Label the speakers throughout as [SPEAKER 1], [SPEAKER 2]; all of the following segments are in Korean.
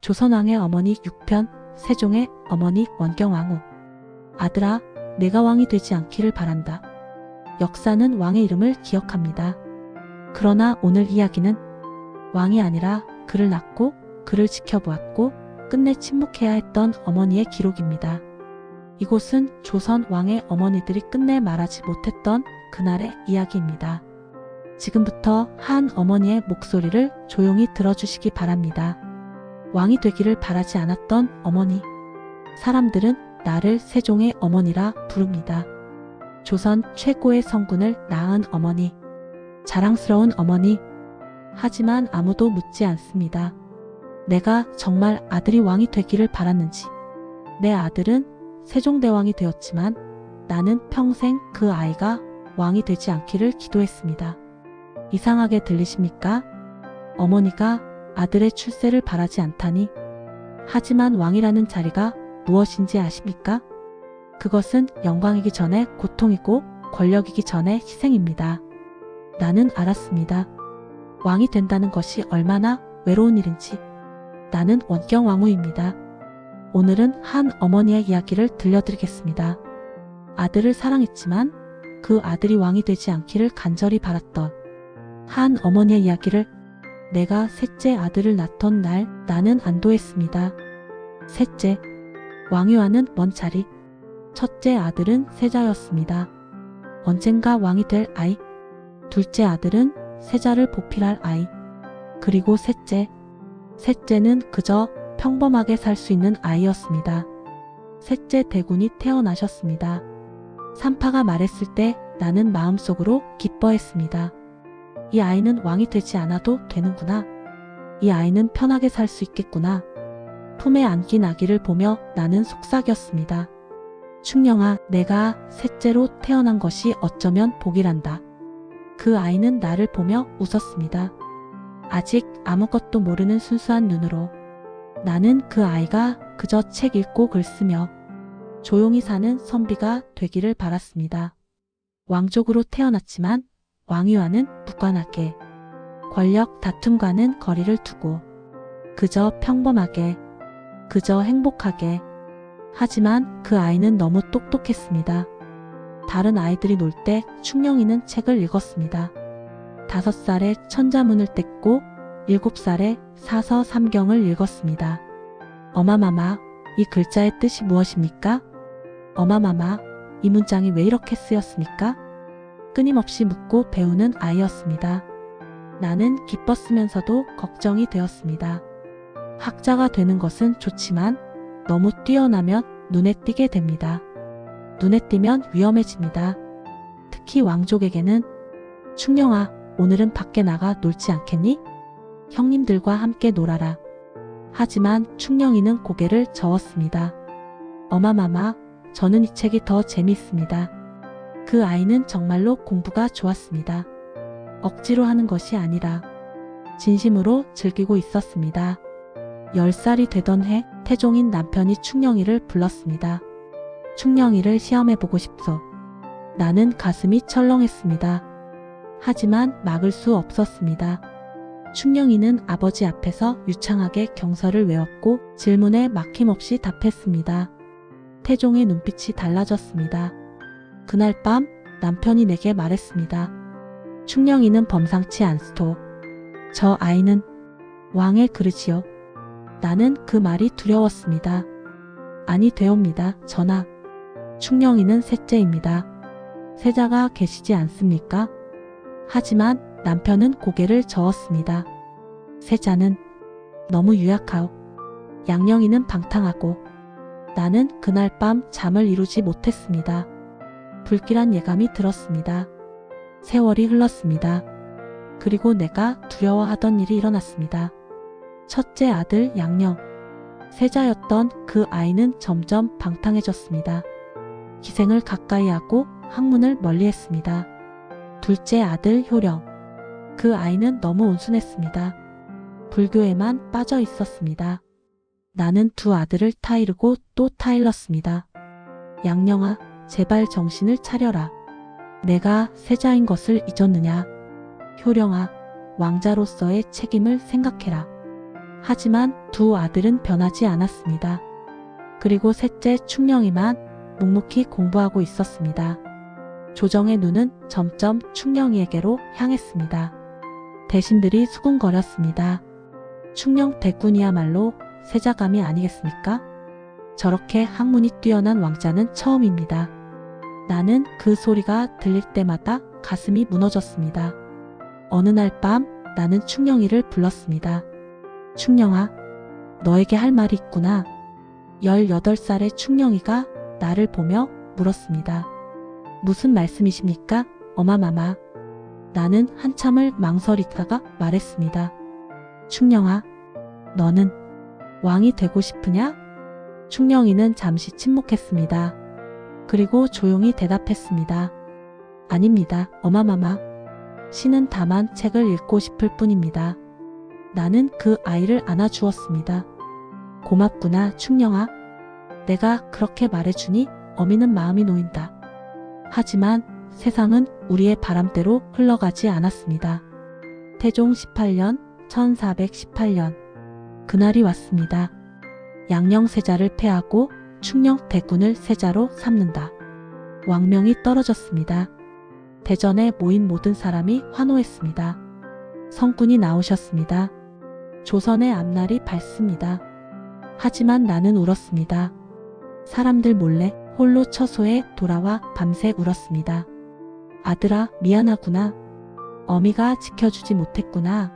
[SPEAKER 1] 조선왕의 어머니 6편, 세종의 어머니 원경왕후. 아들아, 내가 왕이 되지 않기를 바란다. 역사는 왕의 이름을 기억합니다. 그러나 오늘 이야기는 왕이 아니라 그를 낳고 그를 지켜보았고 끝내 침묵해야 했던 어머니의 기록입니다. 이곳은 조선 왕의 어머니들이 끝내 말하지 못했던 그날의 이야기입니다. 지금부터 한 어머니의 목소리를 조용히 들어주시기 바랍니다. 왕이 되기를 바라지 않았던 어머니. 사람들은 나를 세종의 어머니라 부릅니다. 조선 최고의 성군을 낳은 어머니. 자랑스러운 어머니. 하지만 아무도 묻지 않습니다. 내가 정말 아들이 왕이 되기를 바랐는지. 내 아들은 세종대왕이 되었지만 나는 평생 그 아이가 왕이 되지 않기를 기도했습니다. 이상하게 들리십니까? 어머니가 아들의 출세를 바라지 않다니. 하지만 왕이라는 자리가 무엇인지 아십니까? 그것은 영광이기 전에 고통이고 권력이기 전에 희생입니다. 나는 알았습니다. 왕이 된다는 것이 얼마나 외로운 일인지. 나는 원경왕후입니다. 오늘은 한 어머니의 이야기를 들려드리겠습니다. 아들을 사랑했지만 그 아들이 왕이 되지 않기를 간절히 바랐던 한 어머니의 이야기를. 내가 셋째 아들을 낳던 날 나는 안도했습니다. 셋째, 왕위와는 먼 자리. 첫째 아들은 세자였습니다. 언젠가 왕이 될 아이. 둘째 아들은 세자를 보필할 아이. 그리고 셋째는 그저 평범하게 살 수 있는 아이였습니다. 셋째 대군이 태어나셨습니다. 산파가 말했을 때 나는 마음속으로 기뻐했습니다. 이 아이는 왕이 되지 않아도 되는구나. 이 아이는 편하게 살 수 있겠구나. 품에 안긴 아기를 보며 나는 속삭였습니다. 충령아, 내가 셋째로 태어난 것이 어쩌면 복이란다. 그 아이는 나를 보며 웃었습니다. 아직 아무것도 모르는 순수한 눈으로. 나는 그 아이가 그저 책 읽고 글 쓰며 조용히 사는 선비가 되기를 바랐습니다. 왕족으로 태어났지만 왕위와는 무관하게, 권력 다툼과는 거리를 두고 그저 평범하게, 그저 행복하게. 하지만 그 아이는 너무 똑똑했습니다. 다른 아이들이 놀 때 충령이는 책을 읽었습니다. 5살에 천자문을 뗐고 7살에 사서 삼경을 읽었습니다. 어마마마, 이 글자의 뜻이 무엇입니까? 어마마마, 이 문장이 왜 이렇게 쓰였습니까? 끊임없이 묻고 배우는 아이였습니다. 나는 기뻤으면서도 걱정이 되었습니다. 학자가 되는 것은 좋지만 너무 뛰어나면 눈에 띄게 됩니다. 눈에 띄면 위험해집니다. 특히 왕족에게는. 충령아, 오늘은 밖에 나가 놀지 않겠니? 형님들과 함께 놀아라. 하지만 충령이는 고개를 저었습니다. 어마마마, 저는 이 책이 더 재미있습니다. 그 아이는 정말로 공부가 좋았습니다. 억지로 하는 것이 아니라 진심으로 즐기고 있었습니다. 10살이 되던 해 태종인 남편이 충령이를 불렀습니다. 충령이를 시험해보고 싶소. 나는 가슴이 철렁했습니다. 하지만 막을 수 없었습니다. 충령이는 아버지 앞에서 유창하게 경서를 외웠고 질문에 막힘없이 답했습니다. 태종의 눈빛이 달라졌습니다. 그날 밤 남편이 내게 말했습니다. 충령이는 범상치 않스토. 저 아이는 왕의 그릇이요. 나는 그 말이 두려웠습니다. 아니 되옵니다, 전하. 충령이는 셋째입니다. 세자가 계시지 않습니까? 하지만 남편은 고개를 저었습니다. 세자는 너무 유약하오. 양령이는 방탕하고. 나는 그날 밤 잠을 이루지 못했습니다. 불길한 예감이 들었습니다. 세월이 흘렀습니다. 그리고 내가 두려워하던 일이 일어났습니다. 첫째 아들 양령. 세자였던 그 아이는 점점 방탕해졌습니다. 기생을 가까이 하고 학문을 멀리했습니다. 둘째 아들 효령. 그 아이는 너무 온순했습니다. 불교에만 빠져 있었습니다. 나는 두 아들을 타이르고 또 타일렀습니다. 양령아, 제발 정신을 차려라. 내가 세자인 것을 잊었느냐. 효령아, 왕자로서의 책임을 생각해라. 하지만 두 아들은 변하지 않았습니다. 그리고 셋째 충령이만 묵묵히 공부하고 있었습니다. 조정의 눈은 점점 충령이에게로 향했습니다. 대신들이 수군거렸습니다. 충령 대군이야말로 세자감이 아니겠습니까? 저렇게 학문이 뛰어난 왕자는 처음입니다. 나는 그 소리가 들릴 때마다 가슴이 무너졌습니다. 어느 날 밤 나는 충령이를 불렀습니다. 충령아, 너에게 할 말이 있구나. 18살의 충령이가 나를 보며 물었습니다. 무슨 말씀이십니까? 어마마마. 나는 한참을 망설이다가 말했습니다. 충령아, 너는 왕이 되고 싶으냐? 충령이는 잠시 침묵했습니다. 그리고 조용히 대답했습니다. 아닙니다, 어마마마. 신은 다만 책을 읽고 싶을 뿐입니다. 나는 그 아이를 안아주었습니다. 고맙구나, 충령아. 내가 그렇게 말해주니 어미는 마음이 놓인다. 하지만 세상은 우리의 바람대로 흘러가지 않았습니다. 태종 18년 1418년 그날이 왔습니다. 양녕세자를 패하고 충령 대군을 세자로 삼는다. 왕명이 떨어졌습니다. 대전에 모인 모든 사람이 환호했습니다. 성군이 나오셨습니다. 조선의 앞날이 밝습니다. 하지만 나는 울었습니다. 사람들 몰래 홀로 처소에 돌아와 밤새 울었습니다. 아들아, 미안하구나. 어미가 지켜주지 못했구나.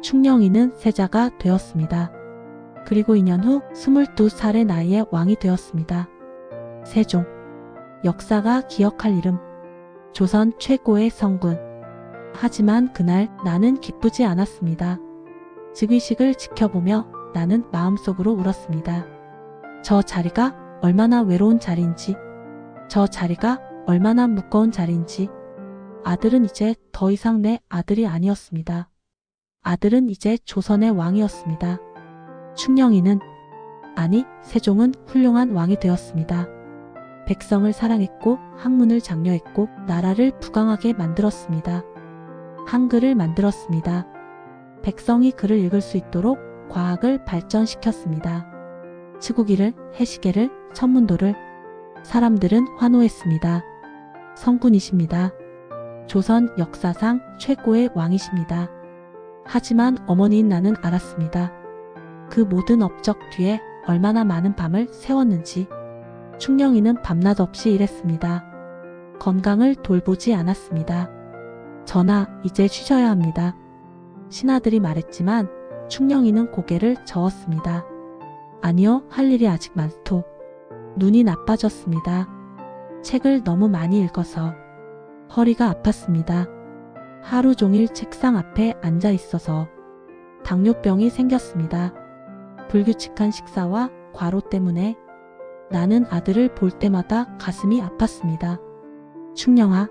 [SPEAKER 1] 충령이는 세자가 되었습니다. 그리고 2년 후 22살의 나이에 왕이 되었습니다. 세종. 역사가 기억할 이름. 조선 최고의 성군. 하지만 그날 나는 기쁘지 않았습니다. 즉위식을 지켜보며 나는 마음속으로 울었습니다. 저 자리가 얼마나 외로운 자리인지, 저 자리가 얼마나 무거운 자리인지. 아들은 이제 더 이상 내 아들이 아니었습니다. 아들은 이제 조선의 왕이었습니다. 충령이는, 아니 세종은 훌륭한 왕이 되었습니다. 백성을 사랑했고 학문을 장려했고 나라를 부강하게 만들었습니다. 한글을 만들었습니다. 백성이 글을 읽을 수 있도록 과학을 발전시켰습니다. 치구기를, 해시계를, 천문도를. 사람들은 환호했습니다. 성군이십니다. 조선 역사상 최고의 왕이십니다. 하지만 어머니인 나는 알았습니다. 그 모든 업적 뒤에 얼마나 많은 밤을 새웠는지. 충령이는 밤낮 없이 일했습니다. 건강을 돌보지 않았습니다. 전하, 이제 쉬셔야 합니다. 신하들이 말했지만 충령이는 고개를 저었습니다. 아니요, 할 일이 아직 많소. 눈이 나빠졌습니다. 책을 너무 많이 읽어서 허리가 아팠습니다. 하루 종일 책상 앞에 앉아 있어서 당뇨병이 생겼습니다. 불규칙한 식사와 과로 때문에 나는 아들을 볼 때마다 가슴이 아팠습니다. 충령아,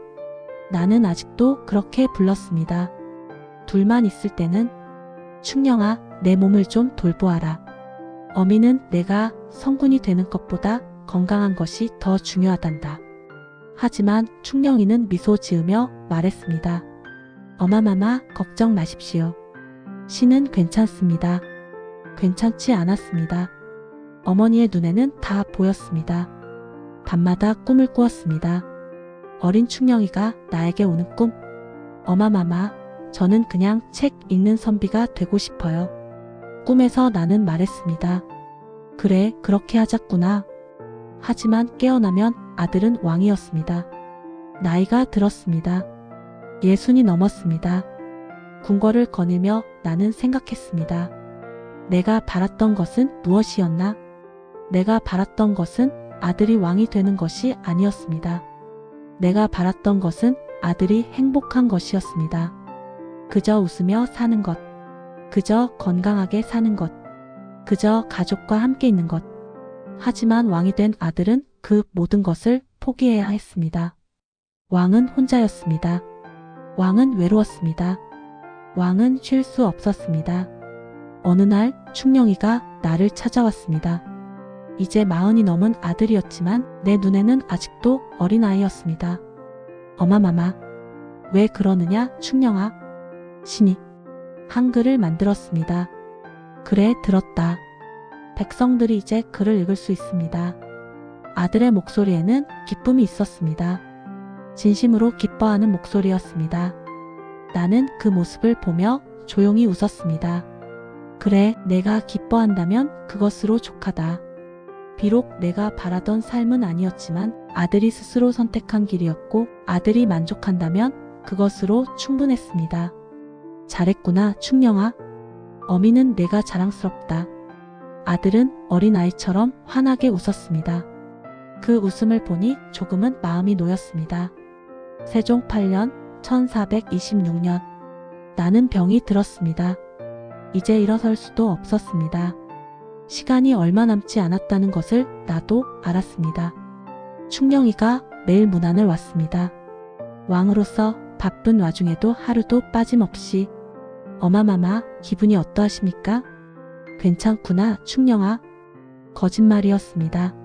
[SPEAKER 1] 나는 아직도 그렇게 불렀습니다. 둘만 있을 때는 충령아, 내 몸을 좀 돌보아라. 어미는 내가 성군이 되는 것보다 건강한 것이 더 중요하단다. 하지만 충령이는 미소 지으며 말했습니다. 어마마마, 걱정 마십시오. 신은 괜찮습니다. 괜찮지 않았습니다. 어머니의 눈에는 다 보였습니다. 밤마다 꿈을 꾸었습니다. 어린 충령이가 나에게 오는 꿈. 어마마마, 저는 그냥 책 읽는 선비가 되고 싶어요. 꿈에서 나는 말했습니다. 그래, 그렇게 하자꾸나. 하지만 깨어나면 아들은 왕이었습니다. 나이가 들었습니다. 60이 넘었습니다. 궁궐을 거닐며 나는 생각했습니다. 내가 바랐던 것은 무엇이었나? 내가 바랐던 것은 아들이 왕이 되는 것이 아니었습니다. 내가 바랐던 것은 아들이 행복한 것이었습니다. 그저 웃으며 사는 것, 그저 건강하게 사는 것, 그저 가족과 함께 있는 것. 하지만 왕이 된 아들은 그 모든 것을 포기해야 했습니다. 왕은 혼자였습니다. 왕은 외로웠습니다. 왕은 쉴 수 없었습니다. 어느 날 충령이가 나를 찾아왔습니다. 이제 40이 넘은 아들이었지만 내 눈에는 아직도 어린아이였습니다. 어마마마, 왜 그러느냐 충령아? 신이 한글을 만들었습니다. 그래, 들었다. 백성들이 이제 글을 읽을 수 있습니다. 아들의 목소리에는 기쁨이 있었습니다. 진심으로 기뻐하는 목소리였습니다. 나는 그 모습을 보며 조용히 웃었습니다. 그래, 내가 기뻐한다면 그것으로 족하다. 비록 내가 바라던 삶은 아니었지만 아들이 스스로 선택한 길이었고 아들이 만족한다면 그것으로 충분했습니다. 잘했구나, 충령아. 어미는 내가 자랑스럽다. 아들은 어린아이처럼 환하게 웃었습니다. 그 웃음을 보니 조금은 마음이 놓였습니다. 세종 8년 1426년 나는 병이 들었습니다. 이제 일어설 수도 없었습니다. 시간이 얼마 남지 않았다는 것을 나도 알았습니다. 충령이가 매일 문안을 왔습니다. 왕으로서 바쁜 와중에도 하루도 빠짐없이 어마마마 기분이 어떠하십니까? 괜찮구나, 충령아. 거짓말이었습니다.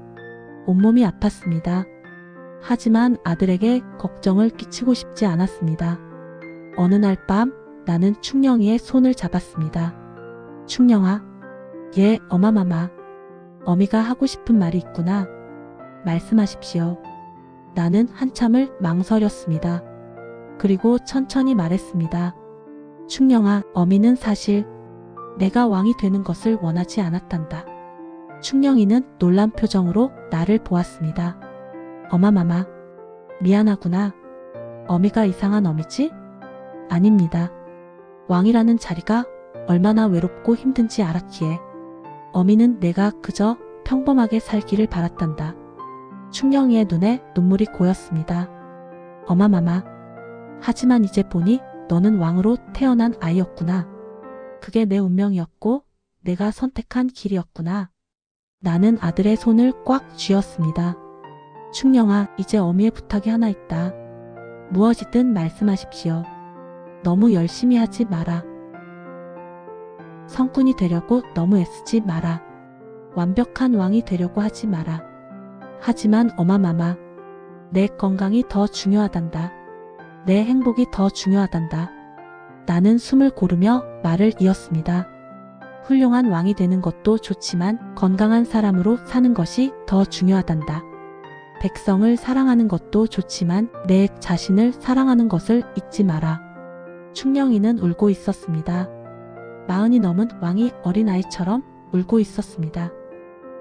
[SPEAKER 1] 온몸이 아팠습니다. 하지만 아들에게 걱정을 끼치고 싶지 않았습니다. 어느 날 밤 나는 충령이의 손을 잡았습니다. 충령아. 예, 어마마마. 어미가 하고 싶은 말이 있구나. 말씀하십시오. 나는 한참을 망설였습니다. 그리고 천천히 말했습니다. 충령아, 어미는 사실 내가 왕이 되는 것을 원하지 않았단다. 충령이는 놀란 표정으로 나를 보았습니다. 어마마마, 미안하구나. 어미가 이상한 어미지? 아닙니다. 왕이라는 자리가 얼마나 외롭고 힘든지 알았기에 어미는 내가 그저 평범하게 살기를 바랐단다. 충령이의 눈에 눈물이 고였습니다. 어마마마, 하지만 이제 보니 너는 왕으로 태어난 아이였구나. 그게 내 운명이었고 내가 선택한 길이었구나. 나는 아들의 손을 꽉 쥐었습니다. 충령아, 이제 어미의 부탁이 하나 있다. 무엇이든 말씀하십시오. 너무 열심히 하지 마라. 성군이 되려고 너무 애쓰지 마라. 완벽한 왕이 되려고 하지 마라. 하지만 어마마마, 내 건강이 더 중요하단다. 내 행복이 더 중요하단다. 나는 숨을 고르며 말을 이었습니다. 훌륭한 왕이 되는 것도 좋지만 건강한 사람으로 사는 것이 더 중요하단다. 백성을 사랑하는 것도 좋지만 내 자신을 사랑하는 것을 잊지 마라. 충령이는 울고 있었습니다. 40이 넘은 왕이 어린아이처럼 울고 있었습니다.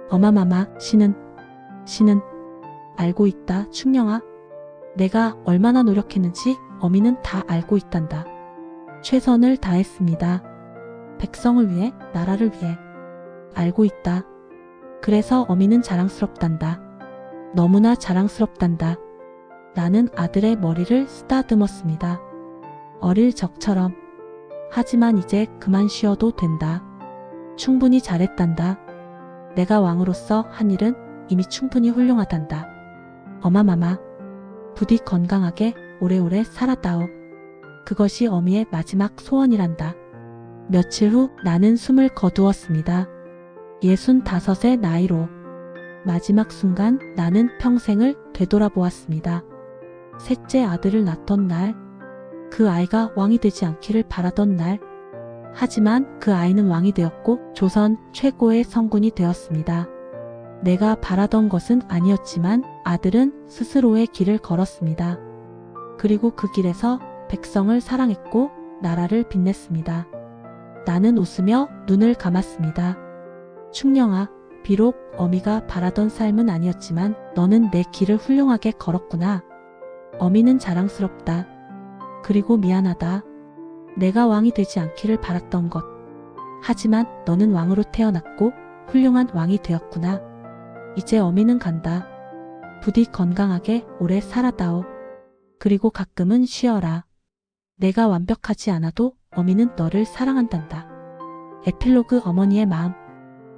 [SPEAKER 1] 어마마마, 신은 알고 있다, 충령아. 내가 얼마나 노력했는지 어미는 다 알고 있단다. 최선을 다했습니다. 백성을 위해, 나라를 위해. 알고 있다. 그래서 어미는 자랑스럽단다. 너무나 자랑스럽단다. 나는 아들의 머리를 쓰다듬었습니다. 어릴 적처럼. 하지만 이제 그만 쉬어도 된다. 충분히 잘했단다. 내가 왕으로서 한 일은 이미 충분히 훌륭하단다. 어마마마, 부디 건강하게 오래오래 살았다오. 그것이 어미의 마지막 소원이란다. 며칠 후 나는 숨을 거두었습니다. 65의 나이로. 마지막 순간 나는 평생을 되돌아보았습니다. 셋째 아들을 낳던 날, 그 아이가 왕이 되지 않기를 바라던 날, 하지만 그 아이는 왕이 되었고 조선 최고의 성군이 되었습니다. 내가 바라던 것은 아니었지만 아들은 스스로의 길을 걸었습니다. 그리고 그 길에서 백성을 사랑했고 나라를 빛냈습니다. 나는 웃으며 눈을 감았습니다. 충령아, 비록 어미가 바라던 삶은 아니었지만 너는 내 길을 훌륭하게 걸었구나. 어미는 자랑스럽다. 그리고 미안하다. 내가 왕이 되지 않기를 바랐던 것. 하지만 너는 왕으로 태어났고 훌륭한 왕이 되었구나. 이제 어미는 간다. 부디 건강하게 오래 살아다오. 그리고 가끔은 쉬어라. 내가 완벽하지 않아도 어미는 너를 사랑한단다. 에필로그 어머니의 마음.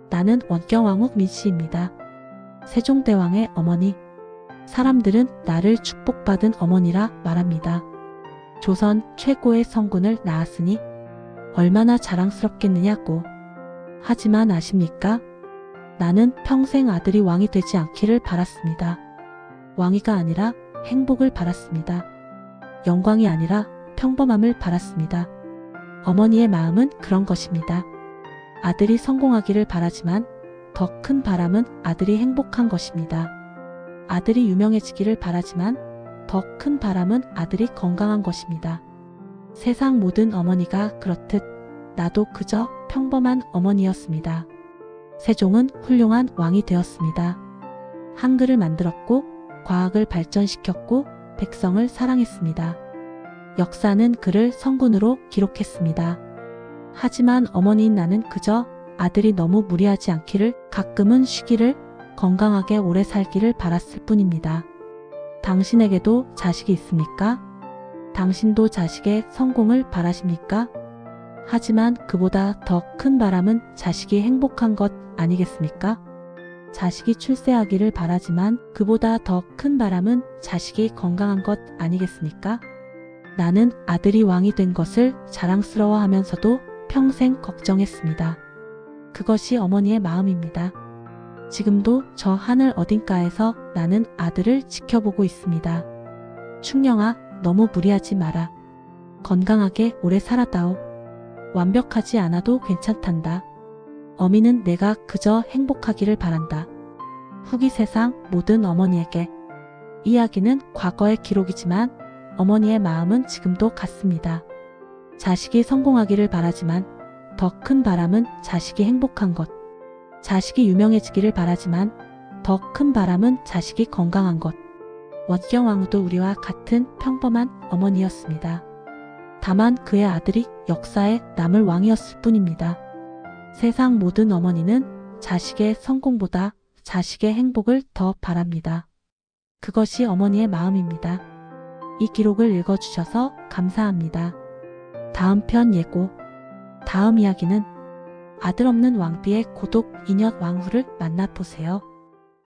[SPEAKER 1] 나는 원경왕후 민씨입니다. 세종대왕의 어머니. 사람들은 나를 축복받은 어머니라 말합니다. 조선 최고의 성군을 낳았으니 얼마나 자랑스럽겠느냐고. 하지만 아십니까? 나는 평생 아들이 왕이 되지 않기를 바랐습니다. 왕위가 아니라 행복을 바랐습니다. 영광이 아니라 평범함을 바랐습니다. 어머니의 마음은 그런 것입니다. 아들이 성공하기를 바라지만 더 큰 바람은 아들이 행복한 것입니다. 아들이 유명해지기를 바라지만 더 큰 바람은 아들이 건강한 것입니다. 세상 모든 어머니가 그렇듯 나도 그저 평범한 어머니였습니다. 세종은 훌륭한 왕이 되었습니다. 한글을 만들었고 과학을 발전시켰고 백성을 사랑했습니다. 역사는 그를 성군으로 기록했습니다. 하지만 어머니인 나는 그저 아들이 너무 무리하지 않기를, 가끔은 쉬기를, 건강하게 오래 살기를 바랐을 뿐입니다. 당신에게도 자식이 있습니까? 당신도 자식의 성공을 바라십니까? 하지만 그보다 더 큰 바람은 자식이 행복한 것 아니겠습니까? 자식이 출세하기를 바라지만 그보다 더 큰 바람은 자식이 건강한 것 아니겠습니까? 나는 아들이 왕이 된 것을 자랑스러워하면서도 평생 걱정했습니다. 그것이 어머니의 마음입니다. 지금도 저 하늘 어딘가에서 나는 아들을 지켜보고 있습니다. 충령아, 너무 무리하지 마라. 건강하게 오래 살아다오. 완벽하지 않아도 괜찮단다. 어미는 내가 그저 행복하기를 바란다. 후기 세상 모든 어머니에게. 이야기는 과거의 기록이지만 어머니의 마음은 지금도 같습니다. 자식이 성공하기를 바라지만 더 큰 바람은 자식이 행복한 것. 자식이 유명해지기를 바라지만 더 큰 바람은 자식이 건강한 것. 원경왕후도 우리와 같은 평범한 어머니였습니다. 다만 그의 아들이 역사에 남을 왕이었을 뿐입니다. 세상 모든 어머니는 자식의 성공보다 자식의 행복을 더 바랍니다. 그것이 어머니의 마음입니다. 이 기록을 읽어주셔서 감사합니다. 다음 편 예고. 다음 이야기는 아들 없는 왕비의 고독 이년 왕후를 만나보세요.